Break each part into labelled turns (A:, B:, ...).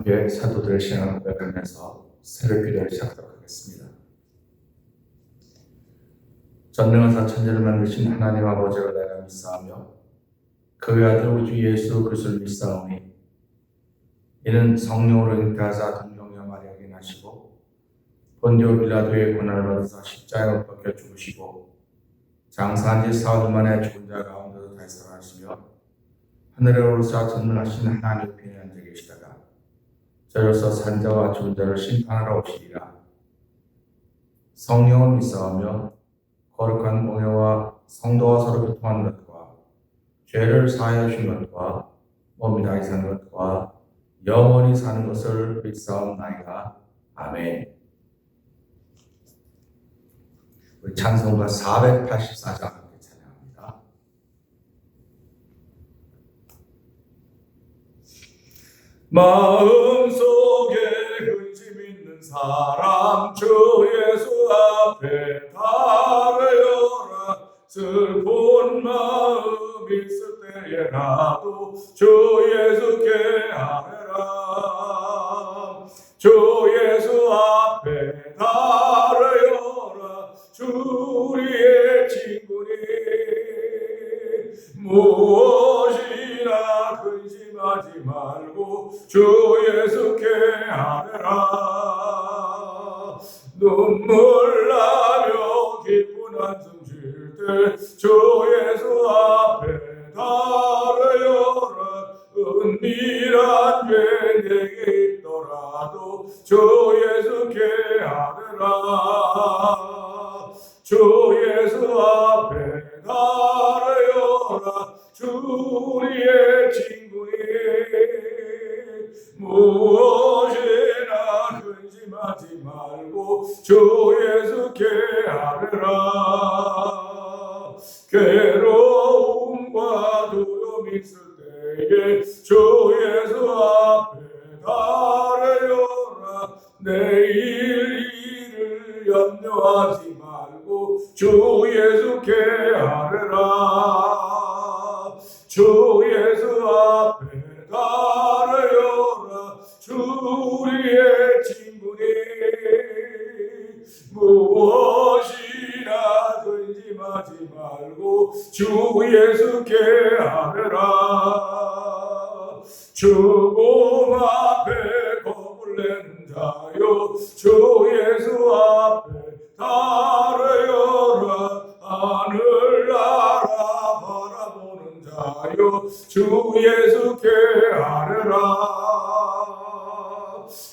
A: 함께 사도들의 신앙을 고백하면서 새벽 기도를 시작하도록 하겠습니다. 전능하사 천지를 만드신 하나님 아버지를 내가 믿사오며 그의 아들 우리 주 예수 그리스도를 믿사오니 이는 성령으로 잉태하사 동정녀 마리아에게 나시고 본디오 빌라도의 고난을 받으사 십자가에 못 박혀 죽으시고 장사한 지 사흘 만에 죽은 자 가운데서 다시 살아나시며 하늘에 오르사 전능하신 하나님의 편에 앉아 계시다가 저로서 산자와 죽은 자를 심판하러 오시리라. 성령을 믿사오며 거룩한 공예와 성도와 서로 교통하는 것과 죄를 사하여 주신 것과 몸이 다시 사는 것과 영원히 사는 것을 믿사옵나이다. 아멘. 우리 찬송가 484장 함께 찬양합니다. 마음속에 근심 있는 사람 주 예수 앞에 달려라. 슬픈 마음 있을 때에라도 주 예수께 아뢰라. 주 예수 앞에 달려라. 주 우리의 친구니 무엇이나 근심하지 말고 주 예수께 아뢰라. 눈물 나며 기쁜 한숨 쉴 때 주 예수 앞에 달려라. 은밀한 죄 내게 있더라도 주 예수께 아뢰라. 주 예수 앞에 달려라. 주 우리의 친구니 무엇이나 근심하지 말고 주 예수께 아뢰라. 괴로움과 두려움 있을 때에 주 예수 앞에 달려라. 내일 일을 염려하지 말고 주 예수께 아뢰라. 주 예수 앞에 달려라. 주 우리의 친구니 무엇이나 근심하지 말고 주 예수께 아뢰라. 죽음 앞에 겁을 낸 자요 주 예수 앞에 달려라. 하늘나라 바라보는 자요 주 예수께 아뢰라.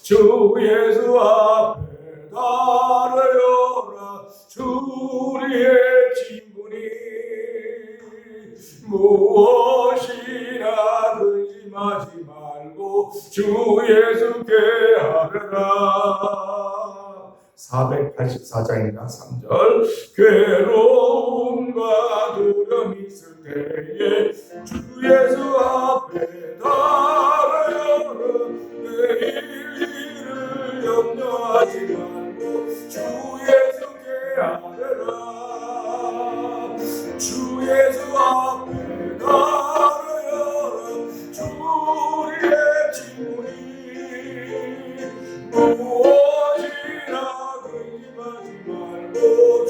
A: 주 예수 앞에 달려라. 주 우리의 친구니 무엇이나 근심하지 말고 주 예수께 아뢰라. 484장입니다. 3절. 괴로움과 두려움 있을 때에 주 예수 앞에 달려라. 내일 일을 염려하지 말고 주 예수께 아뢰라. 주 예수 앞에 달려라. 주 우리의 친구니 무엇이나 근심하지 말고 주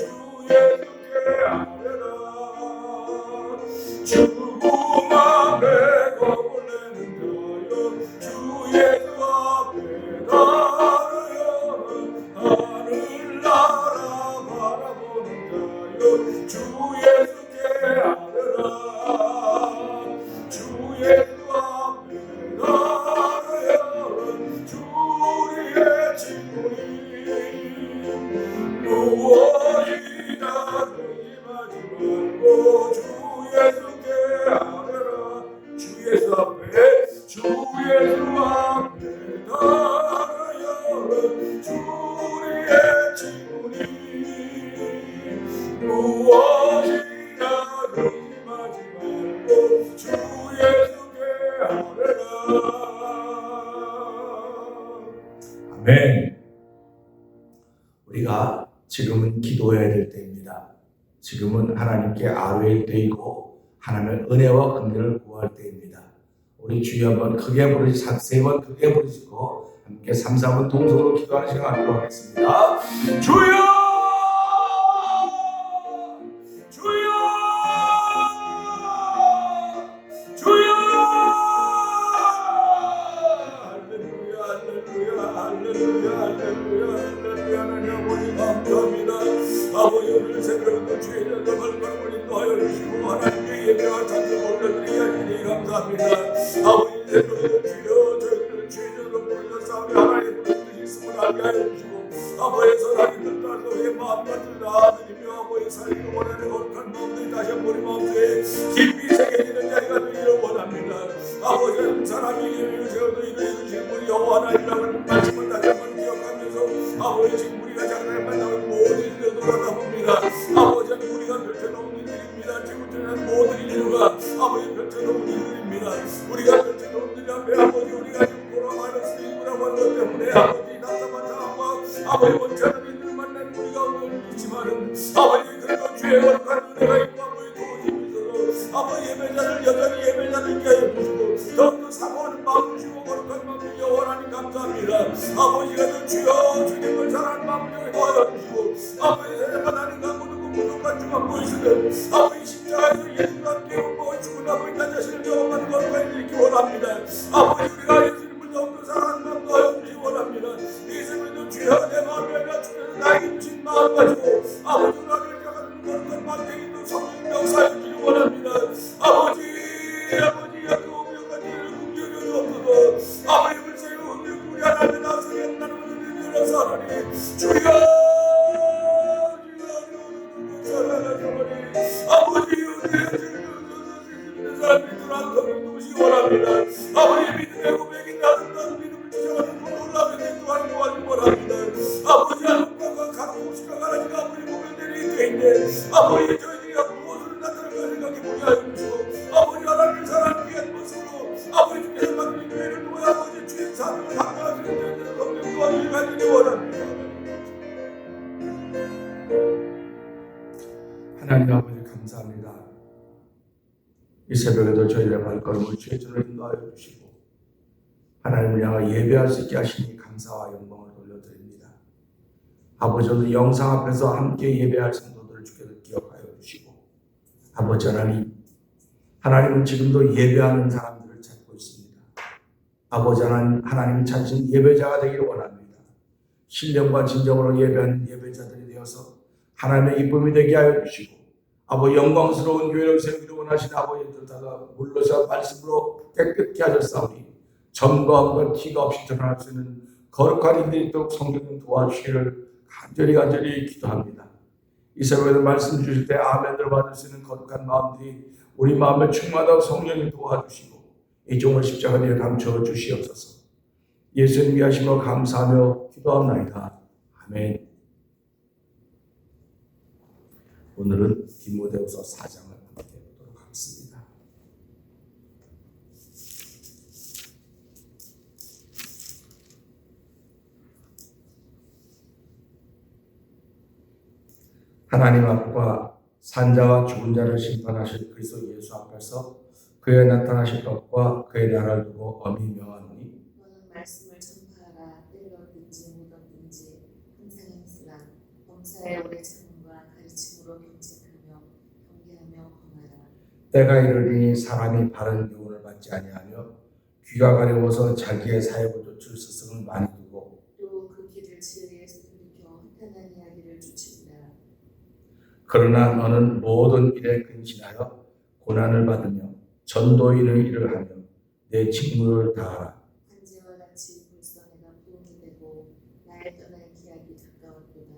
A: 예수께 아뢰라. 죽음 앞에 겁을 내는 자여 주 예수 앞에 달려라. 하늘나라 바라보는 자여 주 예수께 아뢰라. 주 예수 앞에 달려라. 주 우리의 친구니 무엇이나 근심하지 말고 주 예수께 아뢰라. 주 예수 앞에 주 예수 앞에 달려라. 주 우리의 친구니 무엇이나 근심하지 말고 주 예수께 아뢰라. 아멘. 우리가 지금은 기도해야 될 때입니다. 지금은 하나님께 아뢰일 때이고 하나님의 은혜와 긍휼을 구할 때입니다. 우리 주여 한번 크게 부르시고 3번 크게 부르시고 함께 3, 4번 동성으로 기도하는 시간 갖도록 하겠습니다. 주여! 주여! 주여! 할렐루야 할렐루야 할렐루야 할렐루야 할렐루야. 하나님 아버지 감사합니다. 아버지 오늘 새벽에도 주의 전적을 걸음을 인도하여 주시고 하나님의 예배와 찬송을 올려드리게 하시니 감사합니다. 아버지 새벽에도 주여 저희들을 주의 전적을 부르짖어 싸우며 하나님의 뜻이 있음을 알게 하여 주시고 아버지 선하님들 따라서 우리의 마음같은 나아드리며 아버지 살리고 원하는 거룩한 마음들이 다시 한번 우리 마음속에 깊이 새겨지는 자리가 되기를 원합니다. 아버지 사람이 이름을 세워도 이루어 주신 우리 여호와 하나님이라는 말씀을 다시 한번 기억하면서 아버지 지금 우리가 작년에 만나온 모든 일을 돌아다봅니다. 아버지 우리가 펼쳐놓은 일들입니다. 지금부터는 모든 일과 아버지 펼쳐놓은 일들입니다. 우리가 펼쳐놓은 일 앞에 아버지 우리가 지금 돌아가는 스님이라고 하는 것 때문에 아버지 답답한 아버지 원치 않은 일들을 만난 우리가 오늘 있지만은 아버지 그래도 주의 거룩한 은혜가 있고 아버지 도우심이 있어서 아버지 예배자를 여전히 예배자를 있게 하여 주시고 더욱더 사모하는 마음을 주시고 거룩한 마음을 여호와님 감사합니다. 아버지가 더 주여 주님을 사랑하는 마음을 여기 도와여 주시고 아버지 세상과 나님과 모든 부족한 주만 보이시는 아버지 십자가에서 예수가 함께 못 죽은 아버지 나 자신을 경험하는 거룩한 일을 있기 원합니다. 아버지 우리가 예수님을 더욱더 사랑하는 마음도 하여 주시기 원합니다. 예수님도 주여 내 마음이 아니라 주께서 나에게 주신 마음 가지고 아버지 나를 향하는 거룩한 마음에도 성령 역사해 주시기 원합니다. 아버지 약간 오명까지 긍휼히 없어서 아버지 불쌍히 오명 우리 하나님 나서 옛날에 우리를 위해서 하나님 주여 아버지 우리의 사람들이 돌아가는 도시기 원합니다. 아버지 믿음의 고백이 나는 믿음을 주장하는 놀라움에 대도하는 도와주기 원합니다. 아버지 하나님과 가고 시가 가라지가 아버지 고백들이 있는데 아버지 저희들이 무엇을 나타낼까 생각해 보게 하여 주시고 아버지 하나님을 사랑하기 위한 모습으로 아버지 주께서 맡긴 교회를 통해 아버지 주의 사명을 감당하시는 자들의 성령 도와주기 간절히 원합니다. 하나님 아버지 감사합니다. 이 새벽에도 저희의 발걸음을 주의 전을 인도하여 주시고 하나님을 향해 예배할 수 있게 하시니 감사와 영광을 돌려드립니다. 아버지 오늘 영상 앞에서 함께 예배할 성도들을 주께서 기억하여 주시고 아버지 하나님은 지금도 예배하는 사람들을 찾고 있습니다. 아버지 하나님 찾으신 예배자가 되기를 원합니다. 신령과 진정으로 예배하는 예배자들이 되어서 하나님의 기쁨이 되게 하여 주시고 아버지 영광스러운 교회를 세우기를 원하시는 아버지들 다가 물러서 말씀으로 깨끗게 하셨사오니 점검과 티가 없이 드러날 수 있는 거룩한 일들이 있도록 성령님 도와주시기를 간절히 기도합니다. 이 새벽에도 말씀 주실 때 아멘을 받을 수 있는 거룩한 마음들이 우리 마음에 충만하고 성령님 도와주시고 이 종을 십자가에 감춰 주시옵소서. 예수님 위하심으로 감사하며 기도합나이다. 아멘. 오늘은 디모데후서 4장을 함께 보도록 하겠습니다. 하나님 앞과 산자와 죽은 자를 심판하실 그리스도 예수 앞에서 그의 나타나실 것과 그의 나라를 두고 엄히 명하노니
B: 너는 말씀을 전파하라. 때를 얻든지 못 얻든지 항상 힘쓰라. 범사에 오래 참음과 가르침으로 경책하며 경계하며 권하라.
A: 때가 이르리니 사람이 바른 교훈을 받지 아니하며 귀가 가려워서 자기의 사역을 좇을 스승을 많이 두고
B: 또 그 길을 진리에서 돌이켜 한탄한 이야기를 쫓으리라.
A: 그러나 너는 모든 일에 근신하여 고난을 받으며 전도인의 일을 하며 내 직무를 다하라.
B: 한지와 같이 벌써 내가 부흥이 되고 나의 떠날 기약이 가까웠도다.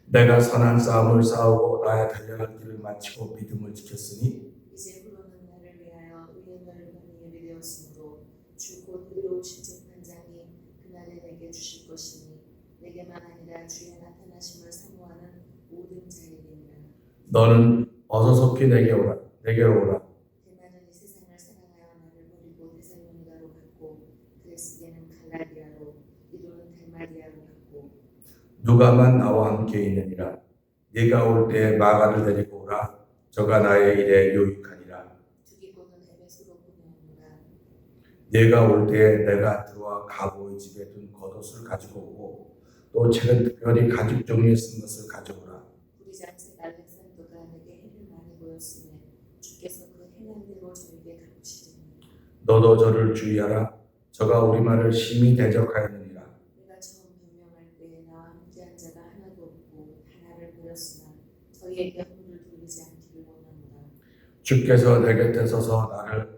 A: 내가 선한 싸움을 싸우고 나의 달려갈 길을 마치고 믿음을 지켰으니
B: 이제 후로는 나를 위하여 의의 멸관이 예비되었으므로 주 곧 의로우신 재판장이 그날에 내게 주실 것이니 내게만 아니라 주의 나타나심을 사모하는 모든 자에게니라.
A: 너는 어서 속히 내게로 오라.
B: 대만은 이 세상을 사랑하여 나를 버리고 데살로니가로 갔고 그레스게는 갈라디아로 이도는 달마리아로 갔고
A: 누가만 나와 함께 있느니라. 네가 올 때에 마가를 데리고 오라. 저가 나의 일에 유익하니라.
B: 두기고는 에베소로 보내오노라.
A: 네가 올 때에 내가 들어와 가보의 집에 둔 겉옷을 가지고 오고 또 책은 특별히 가죽 종이에 쓴 것을 가져오라.
B: 우리 장색 알렉산더가 내게 해를 많이 보였으며 주께서 그 행한 대로 저에게 갚으시리니
A: 너도 저를 주의하라. 저가 우리 말을 심히 대적하였느니라.
B: 내가 처음 변명할 때에 나와 함께한 자가 하나도 없고 하나를 버렸으나 저희에게 허물을 돌리지 않기를 원하노라.
A: 주께서 내 곁에 서서 나를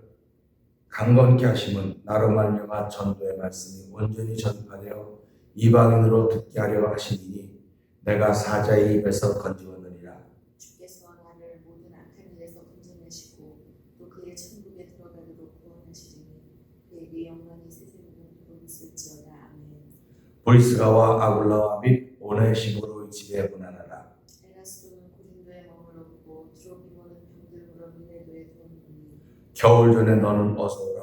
A: 강건케 하심은 나로 말미암아 전도의 말씀이 온전히 전파되어 이방인으로 듣게 하려 하시니 내가 사자의 입에서 건지었느니라.
B: 주께서 나를 모든 악한 일에서 건져내시고 또 그의 천국에 들어가도록 구원하시리니 그에게 영광이 세세토록 있을지어다. 아멘.
A: 보이스가와 아굴라와 및 오네시모로의 집에 보내라.
B: 에라스도는 고린도에 머물렀고 드로피모는 병들므로 미레도에 두었느니
A: 겨울 전에 너는 어서 오라.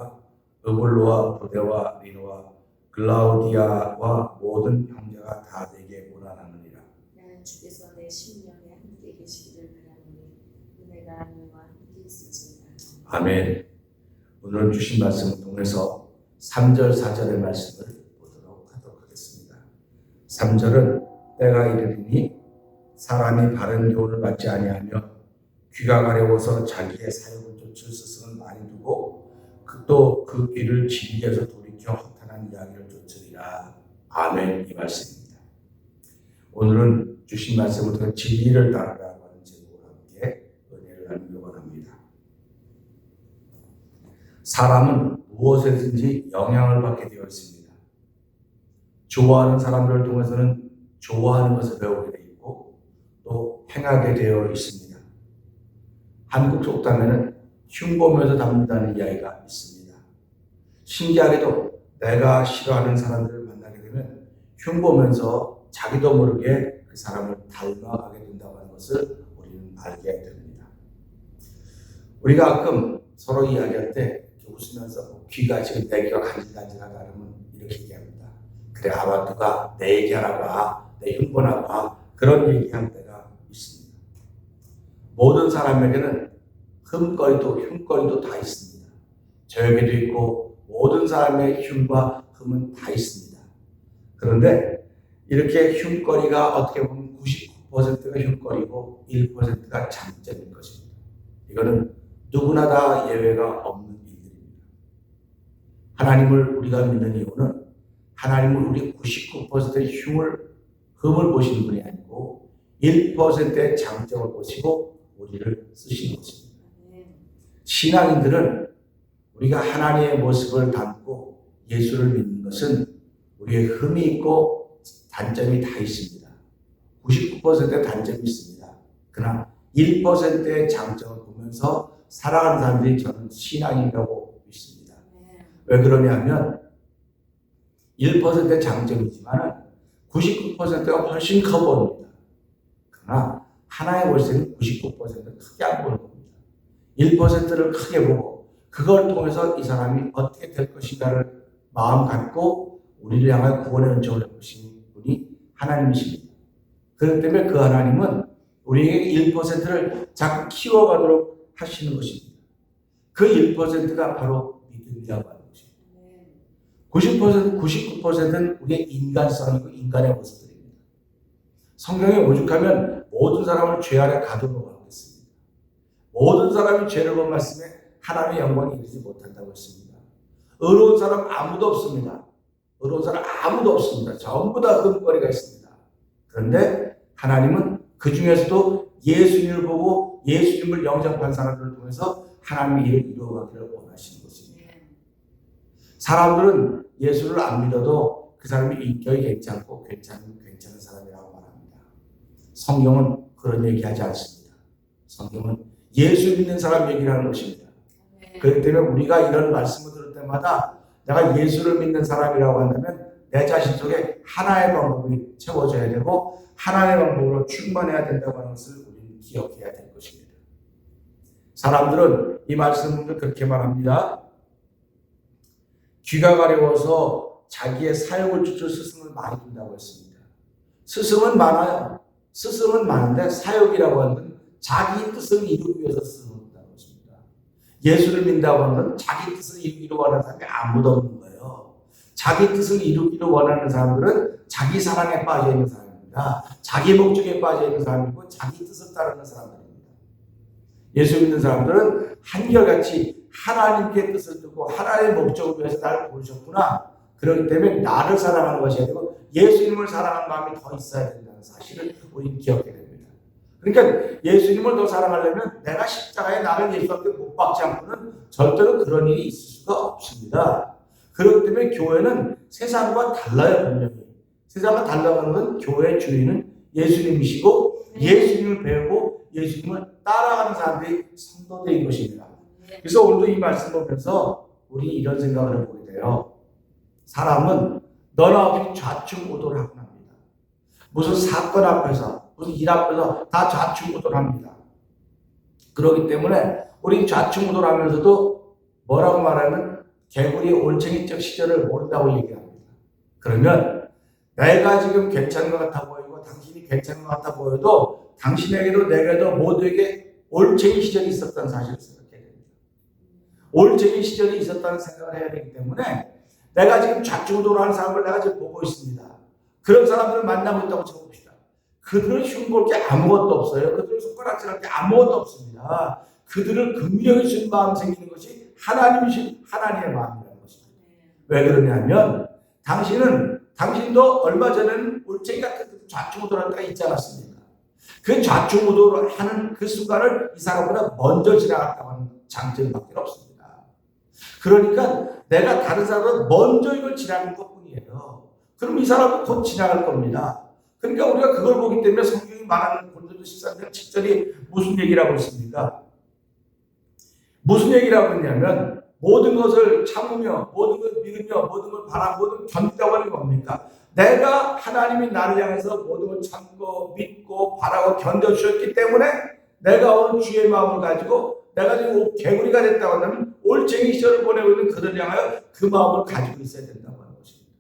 A: 으블로와 부데와 리노와 글라우디아와 모든 형제가 다 내게 고난하느니라.
B: 나는 주께서 내 심령에 함께 계시기를 바라노니 은혜가 너와 함께 있을지어다.
A: 아멘. 오늘 주신 말씀을 통해서 3절 4절의 말씀을 보도록 하도록 하겠습니다. 3절은 때가 이르리니 사람이 바른 교훈을 받지 아니하며 귀가 가려워서 자기의 사욕을 쫓을 스승을 많이 두고 또 그 귀를 진리에서 돌이켜 허탄한 이야기를 쫓으리라. 아멘. 이 말씀입니다. 오늘은 주신 말씀을 통해 진리를 따르라고 하는 제목으로 함께 은혜를 나누기 원합니다. 사람은 무엇에든지 영향을 받게 되어 있습니다. 좋아하는 사람들을 통해서는 좋아하는 것을 배우게 되어 있고 또 행하게 되어 있습니다. 한국 속담에는 흉보면서 담는다는 이야기가 있습니다. 신기하게도 내가 싫어하는 사람들을 만나게 되면 흉보면서 자기도 모르게 그 사람을 닮아가게 된다고 하는 것을 우리는 알게 됩니다. 우리가 가끔 서로 이야기할 때 웃으면서 귀가 지금 내 귀가 간질간질하다 그러면 이렇게 얘기합니다. 그래 아마 누가 내 얘기하나 봐, 내 흉보나 봐, 그런 얘기할 때가 있습니다. 모든 사람에게는 흠거리도 다 있습니다. 저에게도 있고 모든 사람의 흉과 흠은 다 있습니다. 그런데 이렇게 흉거리가 어떻게 보면 99%가 흉거리고 1%가 장점인 것입니다. 이거는 누구나 다 예외가 없는 일들입니다. 하나님을 우리가 믿는 이유는 하나님은 우리 99%의 흠을 보시는 분이 아니고 1%의 장점을 보시고 우리를 쓰시는 것입니다. 신앙인들은 우리가 하나님의 모습을 담고 예수를 믿는 것은 우리의 흠이 있고 단점이 다 있습니다. 99%의 단점이 있습니다. 그러나 1%의 장점을 보면서 살아가는 사람들이 저는 신앙인이라고 믿습니다. 왜 그러냐면 1%의 장점이지만 99%가 훨씬 커 보입니다. 그러나 하나의 볼 때는 99%는 크게 안 보는 겁니다. 1%를 크게 보고 그걸 통해서 이 사람이 어떻게 될 것인가를 마음 갖고 우리를 향한 구원의 은총을 베푸신 분이 하나님이십니다. 그렇기 때문에 그 하나님은 우리에게 1%를 자꾸 키워가도록 하시는 것입니다. 그 1%가 바로 믿음이라고 하는 것입니다. 90%, 99%는 우리의 인간성이고 인간의 모습들입니다. 성경에 오죽하면 모든 사람을 죄 아래 가두려고 하고 있습니다. 모든 사람이 죄를 본 말씀에 하나님의 영광에 이르지 못한다고 했습니다. 의로운 사람 아무도 없습니다. 의로운 사람 아무도 없습니다. 전부 다 흠거리가 있습니다. 그런데 하나님은 그 중에서도 예수님을 보고 예수님을 영접한 사람들을 통해서 하나님의 일을 이루어가기를 원하시는 것입니다. 사람들은 예수를 안 믿어도 그 사람이 인격이 괜찮고 괜찮은 사람이라고 말합니다. 성경은 그런 얘기하지 않습니다. 성경은 예수 믿는 사람 얘기를 하는 것입니다. 그렇기 때문에 우리가 이런 말씀을 들을 때마다 내가 예수를 믿는 사람이라고 한다면 내 자신 속에 하나의 방법이 채워져야 되고 하나의 방법으로 충만해야 된다고 하는 것을 우리는 기억해야 될 것입니다. 사람들은 이 말씀을 그렇게 말합니다. 귀가 가려워서 자기의 사욕을 쫓을 스승을 많이 둔다고 했습니다. 스승은 많아요. 스승은 많은데 사욕이라고 하는 건 자기 뜻을 이루기 위해서 스승을 둔다고 했습니다. 예수를 믿는다고 하는 건 자기 뜻을 이루기로 원하는 사람이 아무도 없는 거예요. 자기 뜻을 이루기로 원하는 사람들은 자기 사랑에 빠져 있는 사람입니다. 자기 목적에 빠져 있는 사람이고 자기 뜻을 따르는 사람들입니다. 예수 믿는 사람들은 한결같이 하나님께 뜻을 듣고 하나님의 목적을 위해서 나를 부르셨구나. 그렇기 때문에 나를 사랑하는 것이 아니고 예수님을 사랑하는 마음이 더 있어야 된다는 사실을 우리는 기억해야 됩니다. 그러니까 예수님을 더 사랑하려면 내가 십자가에 나를 예수 앞에 못 박지 않고는 절대로 그런 일이 있을 수가 없습니다. 그렇기 때문에 교회는 세상과 달라요. 분명히. 세상과 달라가는 건 교회의 주인은 예수님이시고 예수님을 배우고 예수님을 따라가는 사람들이 성도들인 것입니다. 그래서 오늘도 이 말씀 보면서 우리 이런 생각을 해보게 돼요. 사람은 너나 없이 좌충우돌하곤 합니다. 무슨 사건 앞에서 무슨 일 앞에서 다 좌충우돌합니다. 그렇기 때문에 우리 좌충우돌하면서도 뭐라고 말하면 개구리 올챙이적 시절을 모른다고 얘기합니다. 그러면 내가 지금 괜찮은 것 같아 보이고 당신이 괜찮은 것 같아 보여도 당신에게도 내게도 모두에게 올챙이 시절이 있었다는 사실을 생각해야 됩니다. 올챙이 시절이 있었다는 생각을 해야 되기 때문에 내가 지금 좌충우돌하는 사람을 내가 지금 보고 있습니다. 그런 사람들을 만나고 있다고 쳐봅시다. 그들은 흉볼 게 아무것도 없어요. 그들은 손가락질할 게 아무것도 없습니다. 그들을 긍휼히 주신 마음 생기는 것이 하나님이신 하나님의 마음이라는 것입니다. 왜 그러냐면 당신도 얼마 전에는 올챙이 같은 좌충우돌할 때가 있지 않았습니까? 그 좌충우돌을 하는 그 순간을 이 사람보다 먼저 지나갔다고 하는 장점밖에 없습니다. 그러니까 내가 다른 사람보다 먼저 이걸 지나간 것뿐이에요. 그럼 이 사람은 곧 지나갈 겁니다. 그러니까 우리가 그걸 보기 때문에 성경이 말하는 고린도서 13장 7절이 무슨 얘기라고 있습니까? 무슨 얘기라고 했냐면 모든 것을 참으며 모든 걸 믿으며 모든 걸 바라고 모든 걸 견디다고 하는 겁니까? 내가 하나님이 나를 향해서 모든 걸 참고 믿고 바라고 견뎌주셨기 때문에 내가 오늘 주의 마음을 가지고 내가 지금 개구리가 됐다고 한다면 올챙이 시절을 보내고 있는 그들을 향하여 그 마음을 가지고 있어야 된다고 하는 것입니다.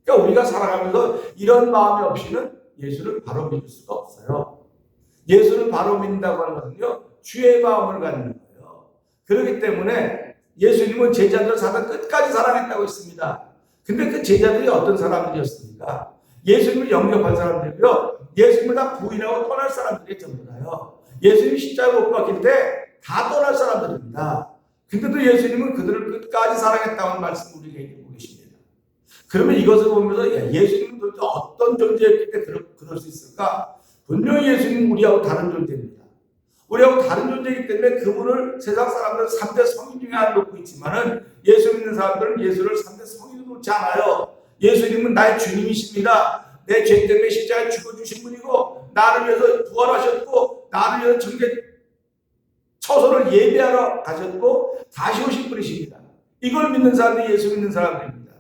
A: 그러니까 우리가 살아가면서 이런 마음이 없이는 예수를 바로 믿을 수가 없어요. 예수를 바로 믿는다고 하는 것은요, 주의 마음을 갖는 거예요. 그렇기 때문에 예수님은 제자들을 끝까지 사랑했다고 했습니다. 근데 그 제자들이 어떤 사람들이었습니까? 예수님을 영접한 사람들이고요. 예수님을 다 부인하고 떠날 사람들이 전부 다요. 예수님이 십자가에 못 박힐 때 다 떠날 사람들입니다. 근데도 예수님은 그들을 끝까지 사랑했다고 하는 말씀을 우리에게 해주고 계십니다. 그러면 이것을 보면서 예수님은 도대체 어떤 존재였기 때문에 그럴 수 있을까? 분명히 예수님은 우리하고 다른 존재입니다. 우리하고 다른 존재이기 때문에 그분을 세상 사람들은 3대 성인 중에 하나 놓고 있지만은 예수 믿는 사람들은 예수를 3대 성인으로 놓지 않아요. 예수님은 나의 주님이십니다. 내 죄 때문에 십자가에 죽어주신 분이고 나를 위해서 부활하셨고 나를 위해서 처소를 예배하러 가셨고 다시 오신 분이십니다. 이걸 믿는 사람들이 예수 믿는 사람들입니다.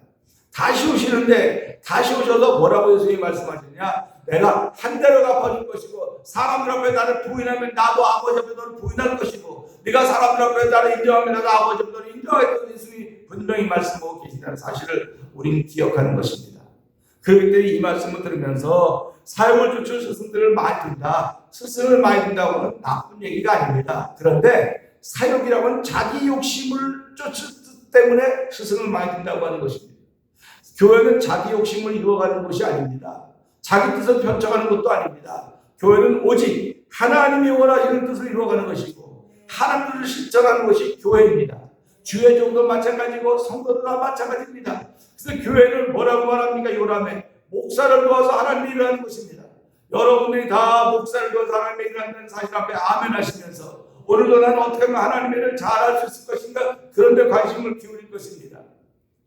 A: 다시 오시는데 다시 오셔서 뭐라고 예수님이 말씀하셨냐? 내가 한 대로 갚아줄 것이고 사람들 앞에 나를 부인하면 나도 아버지 앞에 너를 부인할 것이고 네가 사람들 앞에 나를 인정하면 나도 아버지 앞에 너를 인정하겠다고 예수님이 분명히 말씀하고 계시다는 사실을 우리는 기억하는 것입니다. 그렇기 때문에 이 말씀을 들으면서 사역을 쫓을 스승들을 많이 둔다. 스승을 많이 둔다고 하는 나쁜 얘기가 아닙니다. 그런데 사역이라고 하는 자기 욕심을 쫓을 뜻 때문에 스승을 많이 둔다고 하는 것입니다. 교회는 자기 욕심을 이루어가는 것이 아닙니다. 자기 뜻을 펼쳐가는 것도 아닙니다. 교회는 오직 하나님이 원하시는 뜻을 이루어가는 것이고 하나님 뜻을 실천하는 것이 교회입니다. 주의 종도 마찬가지고 성도도 다 마찬가지입니다. 그래서 교회를 뭐라고 말합니까? 요람에 목사를 도와서 하나님의 일을 하는 것입니다. 여러분들이 다 목사를 도와서 하나님의 일을 한다는 사실 앞에 아멘 하시면서 오늘도 나는 어떻게 하면 하나님의 일을 잘할 수 있을 것인가? 그런데 관심을 기울일 것입니다.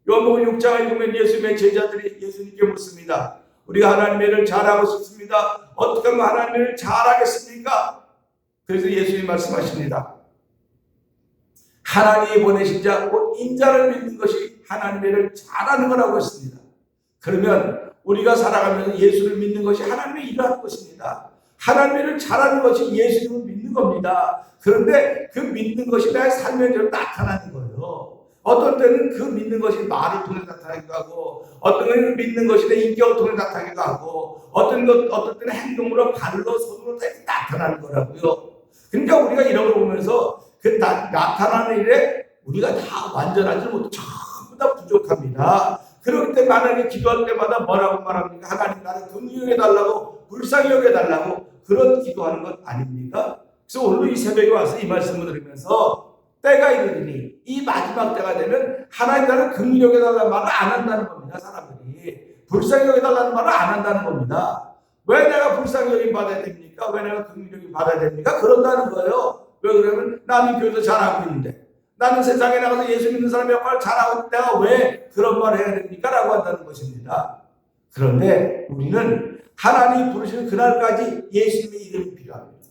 A: 요한복음 6장에 보면 예수님의 제자들이 예수님께 묻습니다. 우리가 하나님의 일을 잘하고 싶습니다. 어떻게 하면 하나님의 일을 잘하겠습니까? 그래서 예수님이 말씀하십니다. 하나님이 보내신 자, 곧 인자를 믿는 것이 하나님의 일을 잘하는 거라고 했습니다. 그러면 우리가 살아가면서 예수를 믿는 것이 하나님의 일을 하는 것입니다. 하나님의 일을 잘하는 것이 예수님을 믿는 겁니다. 그런데 그 믿는 것이 나의 삶의 대로 나타나는 거예요. 어떤 때는 그 믿는 것이 말을 통해 나타나기도 하고 어떤 때는 믿는 것이 내 인격을 통해 나타나기도 하고 어떤 때는 행동으로 발로 손으로 나타나는 거라고요. 그러니까 우리가 이런 걸 보면서 나타나는 일에 우리가 다 완전하지 못해 전부 다 부족합니다. 그렇기 때문에 만약에 기도할 때마다 뭐라고 말합니까? 하나님 나를 긍휼히 여겨달라고, 불쌍히 여겨달라고 그런 기도하는 것 아닙니까? 그래서 오늘 이 새벽에 와서 이 말씀을 들으면서 때가 이르리니, 이 마지막 때가 되면 하나님 나를 긍휼히 여겨달라는 말을 안 한다는 겁니다. 사람들이 불쌍히 여겨달라는 말을 안 한다는 겁니다. 왜 내가 불쌍히 여김 받아야 됩니까? 왜 내가 긍휼히 여김 받아야 됩니까? 그런다는 거예요. 왜 그러면 나는 교회도 잘하고 있는데, 나는 세상에 나가서 예수 믿는 사람 역할을 잘하고 있는데 내가 왜 그런 말을 해야 됩니까? 라고 한다는 것입니다. 그런데 우리는 하나님이 부르시는 그날까지 예수님의 이름이 필요합니다.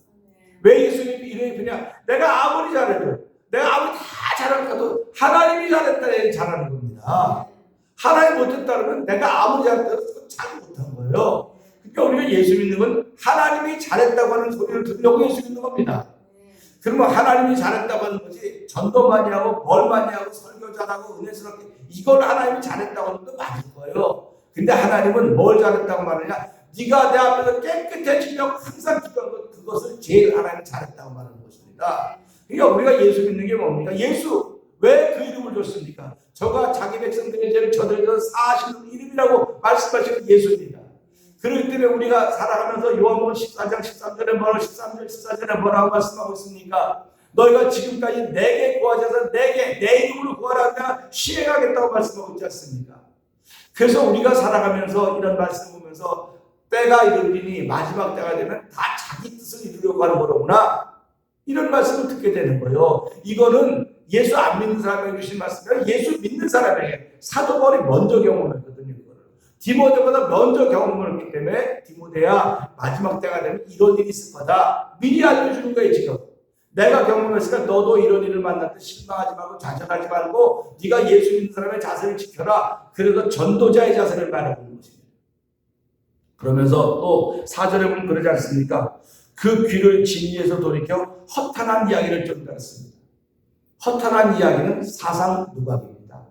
A: 왜 예수님의 이름이 필요하냐? 내가 아무리 잘해도, 내가 아무리 다 잘할까도 하나님이 잘했다 잘하는 겁니다. 하나님 못했다면 내가 아무리 잘했다도 잘 못한 거예요. 그러니까 우리가 예수 믿는 건 하나님이 잘했다고 하는 소리를 들으려고 예수 믿는 겁니다. 그러면 하나님이 잘했다고 하는 거지, 전도 많이 하고 뭘 많이 하고 설교 잘하고 은혜스럽게 이걸 하나님이 잘했다고 하는 것도 맞을 거예요. 근데 하나님은 뭘 잘했다고 말하냐? 네가 내 앞에서 깨끗해지려고 항상 기도한 것, 그것을 제일 하나님이 잘했다고 말하는 것입니다. 그러니까 우리가 예수 믿는 게 뭡니까? 예수 왜 그 이름을 줬습니까? 저가 자기 백성들의 죄를 저들에서 사하시는 이름이라고 말씀하시는 예수입니다. 그렇기 때문에 우리가 살아가면서 요한복음 14장 13절에 뭐라고, 13절 14절에 뭐라고 말씀하고 있습니까? 너희가 지금까지 내게 구하지 않아서 내게 내 이름으로 구하라 내가 시행하겠다고 말씀하고 있지 않습니까? 그래서 우리가 살아가면서 이런 말씀 보면서 때가 이르리니, 마지막 때가 되면 다 자기 뜻을 이루려고 하는 거로구나, 이런 말씀을 듣게 되는 거예요. 이거는 예수 안 믿는 사람에게 주신 말씀이라 예수 믿는 사람에게 사도 바울이 먼저 경험했거든요. 디모데보다 먼저 경험을 했기 때문에 디모데야 마지막 때가 되면 이런 일이 있을 거다 미리 알려주는 거예요. 지금 내가 경험했으니까 너도 이런 일을 만날 때 실망하지 말고 좌절하지 말고 네가 예수 믿는 사람의 자세를 지켜라. 그래서 전도자의 자세를 말하는 것입니다. 그러면서 또 4절에 보면 그러지 않습니까? 그 귀를 진리에서 돌이켜 허탄한 이야기를 좀 들었습니다. 허탄한 이야기는 사상 누각입니다.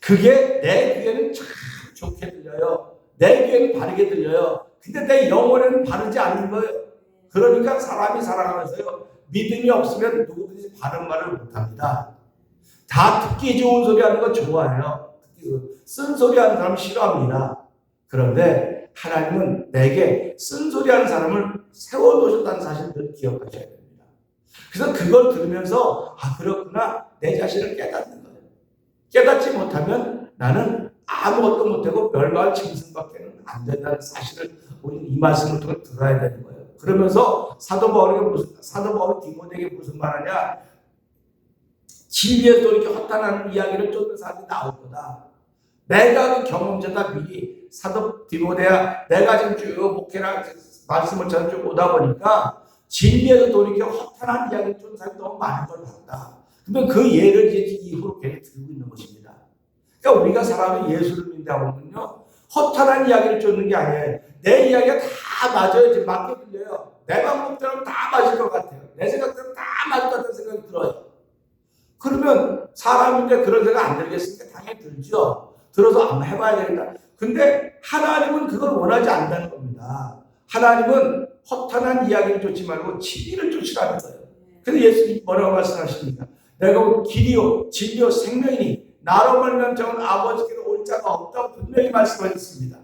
A: 그게 내 귀에는 참 좋게 들려요. 내 귀에는 바르게 들려요. 근데 내 영혼에는 바르지 않는 거예요. 그러니까 사람이 살아가면서요, 믿음이 없으면 누구든지 바른 말을 못합니다. 다 듣기 좋은 소리 하는 거 좋아해요. 쓴 소리 하는 사람 싫어합니다. 그런데 하나님은 내게 쓴 소리 하는 사람을 세워놓으셨다는 사실을 기억하셔야 됩니다. 그래서 그걸 들으면서 아 그렇구나, 내 자신을 깨닫는 거예요. 깨닫지 못하면 나는 아무것도 못하고 멸망할 짐승밖에 안 된다는 사실을 우리는 이 말씀을 통해 들어야 되는 거예요. 그러면서 사도 바울이 디모데에게 무슨 말하냐? 진리에서 이렇게 허탄한 이야기를 쫓는 사람이 나올 거다. 내가 그 경험자다. 미리 사도 디모데야, 내가 지금 쭉 목회랑 말씀을 전해 쭉 오다 보니까 진리에서 돌이켜 허탄한 이야기를 쫓는 사람이 너무 많은 걸 봤다. 근데 그 예를 이제 이후로 계속 들고 있는 것입니다. 그러니까 우리가 사람이 예수를 믿다 보면요, 허탄한 이야기를 쫓는 게 아니에요. 내 이야기가 다 맞아요. 지금 맞게 들려요. 내 방법대로 다 맞을 것 같아요. 내 생각대로 다 맞을 것 같다는 생각이 들어요. 그러면 사람인데 그런 생각 안 들겠습니까? 당연히 들죠. 들어서 한번 해봐야 되겠다. 근데 하나님은 그걸 원하지 않는다는 겁니다. 하나님은 허탄한 이야기를 쫓지 말고 진리를 쫓으라는 거예요. 그래서 예수님이 뭐라고 말씀하십니까? 내가 길이요 진리요 생명이니 나로 말미암아 정은 아버지께로 올 자가 없다고 분명히 말씀하셨습니다.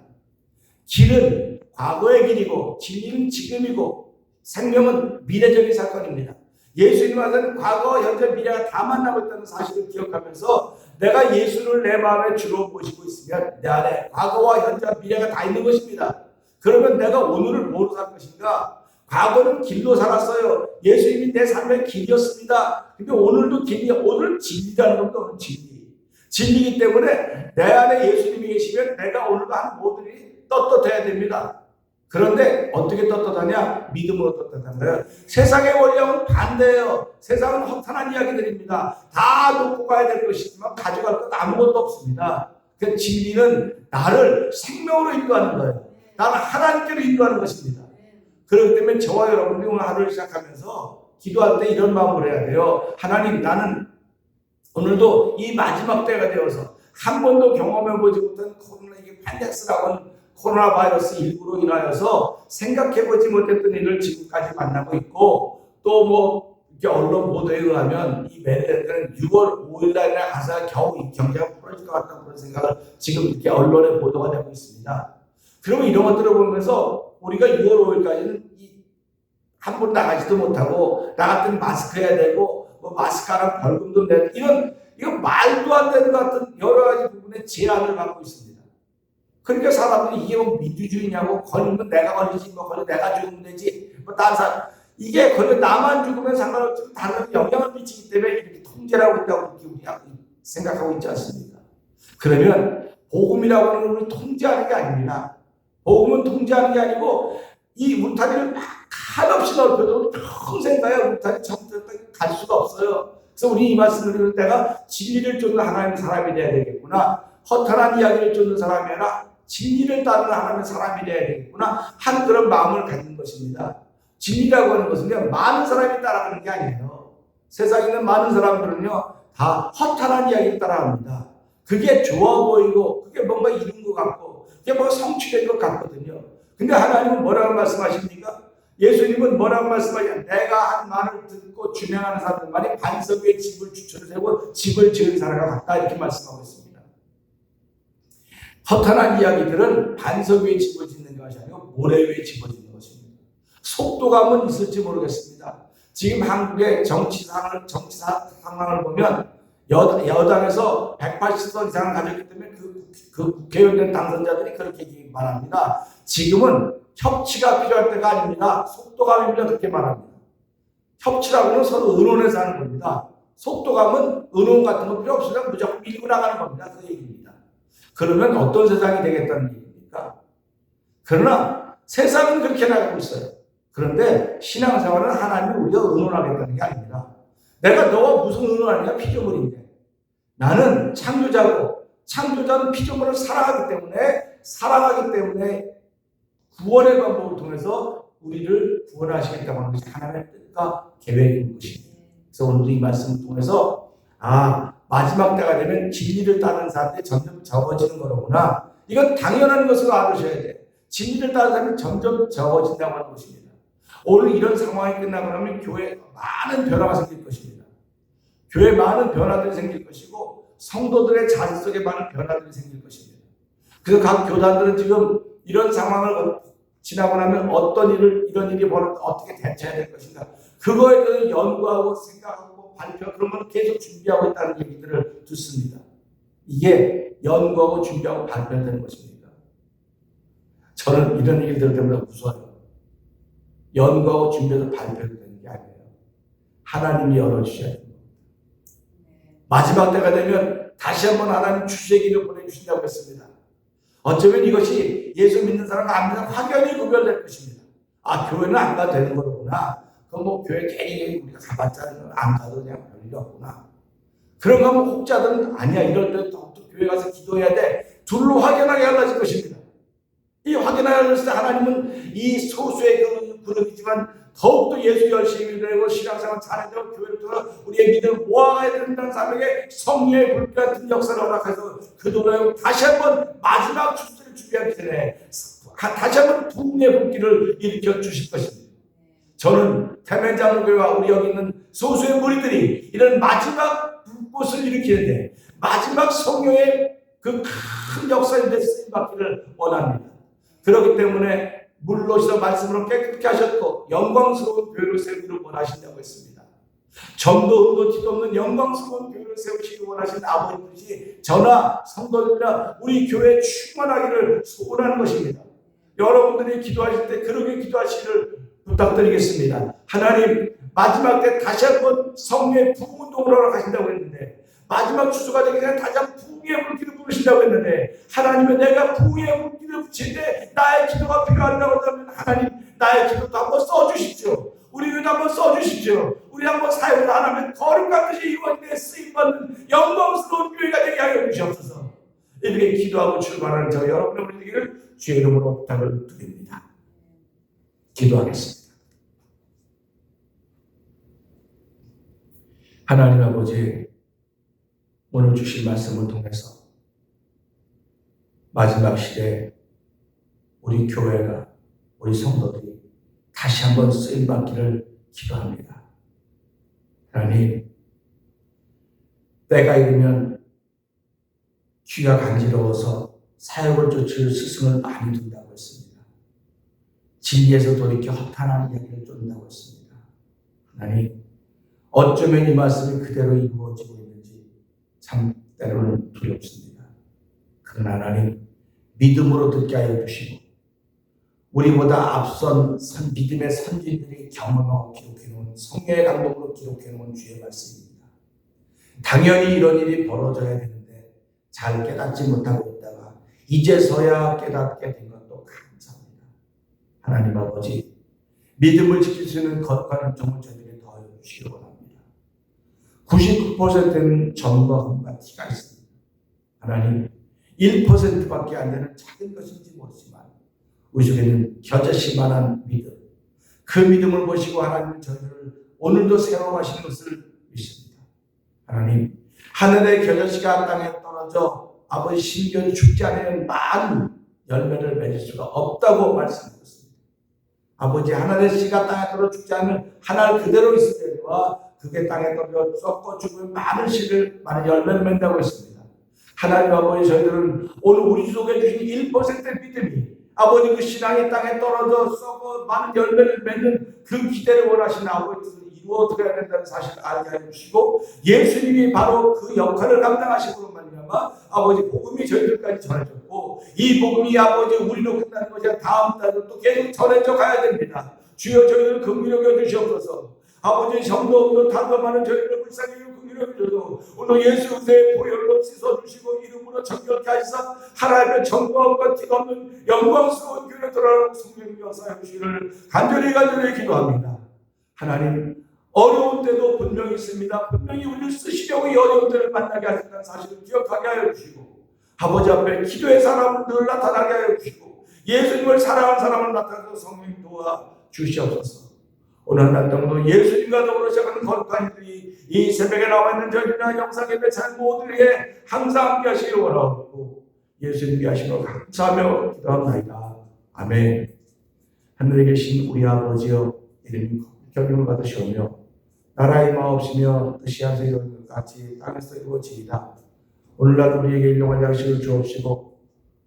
A: 길은 과거의 길이고 진리는 지금이고 생명은 미래적인 사건입니다. 예수님 와서는 과거, 현재, 미래가 다 만나고 있다는 사실을 기억하면서 내가 예수를 내 마음에 주로 모시고 있으면 내 안에 과거와 현재, 미래가 다 있는 것입니다. 그러면 내가 오늘을 뭐로 살 것인가? 과거는 길로 살았어요. 예수님이 내 삶의 길이었습니다. 근데 오늘도 길이, 오늘 진리라는 것도 오늘 진리. 진리이기 때문에 내 안에 예수님이 계시면 내가 오늘도 하는 모든 일이 떳떳해야 됩니다. 그런데 어떻게 떳떳하냐? 믿음으로 떳떳한 거예요. 세상의 원리와는 반대예요. 세상은 허탄한 이야기들입니다. 다 놓고 가야 될 것이지만 가져갈 것 아무것도 없습니다. 그 진리는 나를 생명으로 인도하는 거예요. 나를 하나님께로 인도하는 것입니다. 그렇기 때문에 저와 여러분들이 오늘 하루를 시작하면서 기도할 때 이런 마음으로 해야 돼요. 하나님, 나는 오늘도 이 마지막 때가 되어서 한 번도 경험해보지 못한 코로나, 이게 팬덱스라고 하는 코로나 바이러스 19로 인하여서 생각해보지 못했던 일을 지금까지 만나고 있고 또 뭐 이렇게 언론 보도에 의하면 이 메르크는 6월 5일 날에 가서 겨우 이 경제가 풀어질 것 같다는 그런 생각을 지금 이렇게 언론에 보도가 되고 있습니다. 그러면 이런 것들을 보면서 우리가 6월 5일까지는 한 번 나가지도 못하고 나갔더니 마스크 해야 되고 뭐 마스크랑 벌금도 내고 이건 말도 안 되는 것 같은 여러 가지 부분에 제한을 받고 있습니다. 그러니까 사람들이 이게 뭐 민주주의냐고 걸리면 내가 걸리지 뭐 걸려 내가 죽으면 되지 뭐 다른 사람 이게 걸려 나만 죽으면 상관없지만 다른 영향을 미치기 때문에 이렇게 통제를 하고 있다고 우리가 생각하고 있지 않습니까? 그러면 복음이라고 하는 건 우리 통제하는 게 아닙니다. 복음은 통제하는 게 아니고 이 울타리를 막 한없이 넓혀도 평생 가야 울타리 정도까지 갈 수가 없어요. 그래서 우리 이 말씀을 들을 때가 진리를 쫓는 하나님의 사람이 돼야 되겠구나. 허탄한 이야기를 쫓는 사람이 아니라 진리를 따르는 하나님의 사람이 돼야 되겠구나 하는 그런 마음을 갖는 것입니다. 진리라고 하는 것은요, 많은 사람이 따라가는 게 아니에요. 세상에 있는 많은 사람들은요, 다 허탄한 이야기를 따라합니다. 그게 좋아 보이고, 그게 뭔가 이룬 것 같고, 그게 뭔가 성취된 것 같거든요. 근데 하나님은 뭐라고 말씀하십니까? 예수님은 뭐라고 말씀하냐? 내가 한 말을 듣고 준행하는 사람들만이 반석 위에 집을 주처를 세우고 집을 지은 사람과 같다 이렇게 말씀하고 있습니다. 허탄한 이야기들은 반석 위에 집을 짓는 것이 아니고 모래 위에 집을 짓는 것입니다. 속도감은 있을지 모르겠습니다. 지금 한국의 정치 상황을 보면 여당에서 180석 이상을 가졌기 때문에 그 국회의원 당선자들이 그렇게 말합니다. 지금은 협치가 필요할 때가 아닙니다. 속도감입니다. 그렇게 말합니다. 협치라고는 서로 의논해서 하는 겁니다. 속도감은 의논 같은 거 필요 없으면 무조건 밀고 나가는 겁니다. 그 얘기입니다. 그러면 어떤 세상이 되겠다는 얘기입니까? 그러나 세상은 그렇게 나가고 있어요. 그런데 신앙생활은 하나님이 우리가 의논하겠다는 게 아닙니다. 내가 너와 무슨 의논하느냐? 피조물인데. 나는 창조자고 창조자는 피조물을 사랑하기 때문에 구원의 방법을 통해서 우리를 구원하시겠다고 하는 것이 하나님의 뜻과 계획인 것입니다. 그래서 오늘 이 말씀을 통해서 마지막 때가 되면 진리를 따르는 사람들이 점점 적어지는 거로구나. 이건 당연한 것으로 알으셔야 돼. 진리를 따르는 사람이 점점 적어진다고 하는 것입니다. 오늘 이런 상황이 끝나고 나면 교회에 많은 변화가 생길 것입니다. 교회에 많은 변화들이 생길 것이고 성도들의 자질 속에 많은 변화들이 생길 것입니다. 그래서 각 교단들은 지금 이런 상황을 지나고 나면 이런 일이 벌어지면 어떻게 대처해야 될 것인가. 그거에 대해서 연구하고 생각하고 발표 그런 걸 계속 준비하고 있다는 얘기들을 듣습니다. 이게 연구하고 준비하고 발표해야 되는 것입니다. 저는 이런 얘기를 들을 때마다 무서워요. 연구하고 준비해서 발표해야 되는 게 아니에요. 하나님이 열어주셔야 됩니다. 마지막 때가 되면 다시 한번 하나님 출세기를 보내주신다고 했습니다. 어쩌면 이것이 예수 믿는 사람과 안 믿는 사람 확연히 구별될 것입니다. 교회는 안 가도 되는 거구나. 그럼 뭐 교회 괜히 우리가 가봤자 안 가도 그냥 별일 없구나. 그런가 하면 혹자들은 아니야 이럴 때 더욱더 교회 가서 기도해야 돼. 둘로 확연하게 갈라질 것입니다. 이 확연하게 갈라질 때 하나님은 이 소수의 그룹이지만 더욱더 예수 열심히 되고 신앙생활 잘해야 되고 교회를 통해 우리의 믿음을 모아가야 된다는 사람에게 성령의 불 같은 역사를 허락해서 그동안 다시 한번 마지막 출세를 준비하기 전에 다시 한번 부흥의 불길을 일으켜 주실 것입니다. 저는 태면장로교회와 우리 여기 있는 소수의 무리들이 이런 마지막 불꽃을 일으키는데 마지막 성령의 그 큰 역사에 쓰임 받기를 원합니다. 그렇기 때문에 물로서 말씀으로 깨끗게 하셨고 영광스러운 교회를 세우기를 원하신다고 했습니다. 점도 흠도 티도 없는 영광스러운 교회를 세우시기 원하시는 아버지 뜻이 저나 성도들이나 우리 교회에 충만하기를 소원하는 것입니다. 여러분들이 기도하실 때 그렇게 기도하시기를 부탁드리겠습니다. 하나님 마지막 때 다시 한번 성령의 부흥운동을 허락하신다고 했는데 마지막 추수가 되기 전에 다시 한번 부흥의 물기를 부으신다고 했는데 하나님은 내가 부흥의 물기를 부칠 때 나의 기도가 필요하다고 하면 하나님 나의 기도도 한번 써주십시오. 우리를 한번 써주십시오. 우리 한번 사역을 안 하면 거룩 같듯이 이원에 쓰임받는 영광스러운 교회가 되게 하여 주시옵소서. 이렇게 기도하고 출발하는 저 여러분의 우리에게를 주의 이름으로 부탁을 드립니다. 기도하겠습니다. 하나님 아버지 오늘 주신 말씀을 통해서 마지막 시대에 우리 교회가 우리 성도들이 다시 한번 쓰임받기를 기도합니다. 하나님, 때가 이르면 귀가 간지러워서 사역을 쫓을 스승을 많이 둔다고 했습니다. 진리에서 돌이켜 허탄한 이야기를 쫓는다고 했습니다. 하나님, 어쩌면 이 말씀이 그대로 이루어지고 있는지 참 때로는 두렵습니다. 그러나 하나님, 믿음으로 듣게 하여 주시고 우리보다 앞선 믿음의 선진들이 경험하고 기록해놓은 성령의 감동으로 기록해놓은 주의 말씀입니다. 당연히 이런 일이 벌어져야 되는데 잘 깨닫지 못하고 있다가 이제서야 깨닫게 된 것도 감사합니다. 하나님 아버지, 믿음을 지킬 수 있는 거룩한 은총을 저희에게 더하여 주시기 원합니다. 99%는 점과 흠과 티가 있습니다. 하나님, 1%밖에 안 되는 작은 것인지 모르지만 우리 속에는 겨자씨만한 믿음, 그 믿음을 보시고 하나님은 저희를 오늘도 새로워하시는 것을 믿습니다. 하나님, 하늘의 겨자씨가 땅에 떨어져 아버지 심견이 죽지 않으면 많은 열매를 맺을 수가 없다고 말씀하셨습니다. 아버지, 하늘의 씨가 땅에 떨어 죽지 않으면 하늘 그대로 있을 때와 그게 땅에 떨어져 썩고 죽으면 많은 열매를 맺는다고 했습니다. 하나님 아버지, 저희들은 오늘 우리 속에 주신 1%의 믿음이 아버지 그 신앙이 땅에 떨어져 썩어 많은 열매를 맺는 그 기대를 원하시는 아버지를 이루어드려야 된다는 사실을 알게 해주시고 예수님이 바로 그 역할을 감당하시고 말미암아 아버지 복음이 저희들까지 전해졌고 이 복음이 아버지 우리로 끝나는 것이 아니라 다음 달도 또 계속 전해져 가야 됩니다. 주여 저희를 긍휼히 여겨 주시옵소서. 아버지 성도도 단감하는 저희를 불쌍히 긍휼히 여겨주셔서 오늘 예수 그리스도의 보혈로 씻어주시고 이름으로 정결케 하시사 하나님의 정과함과 티없는 영광스러운 교회에 들어가는 성령님 역사해 주시기를 간절히 기도합니다. 하나님, 어려운 때도 분명히 있습니다. 분명히 우리를 쓰시려고 이 어려운 때를 만나게 하셨다는 사실을 기억하게 하여 주시고 아버지 앞에 기도의 사람을 늘 나타나게 하여 주시고 예수님을 사랑하는 사람을 나타내서 성령 도와 주시옵소서. 오늘 날 동도 예수님과 더불어 시작하는 거룩한 이들이 이 새벽에 나와 있는 저희들이나 영상예배 잘 모두에게 항상 함께 하시기를 원하옵고 예수님께 하시며 감사하며 기도합니다. 아멘. 하늘에 계신 우리 아버지여, 이름이 경륜을 받으시오며 나라의 마옵시며 뜻이 하늘에서 이루어진 것 같이 땅에서 이루어지이다. 오늘날 우리에게 일용할 양식을 주옵시고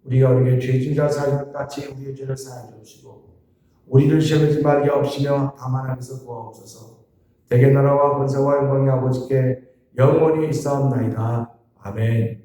A: 우리가 우리에게 죄진 자 사하는 것 같이 우리의 죄를 사하여 주옵시고 우리를 시험하지 말게 하옵시며 다만 악에서 구하옵소서. 대개 나라와 권세와 영광이 아버지께 영원히 있사옵나이다. 아멘.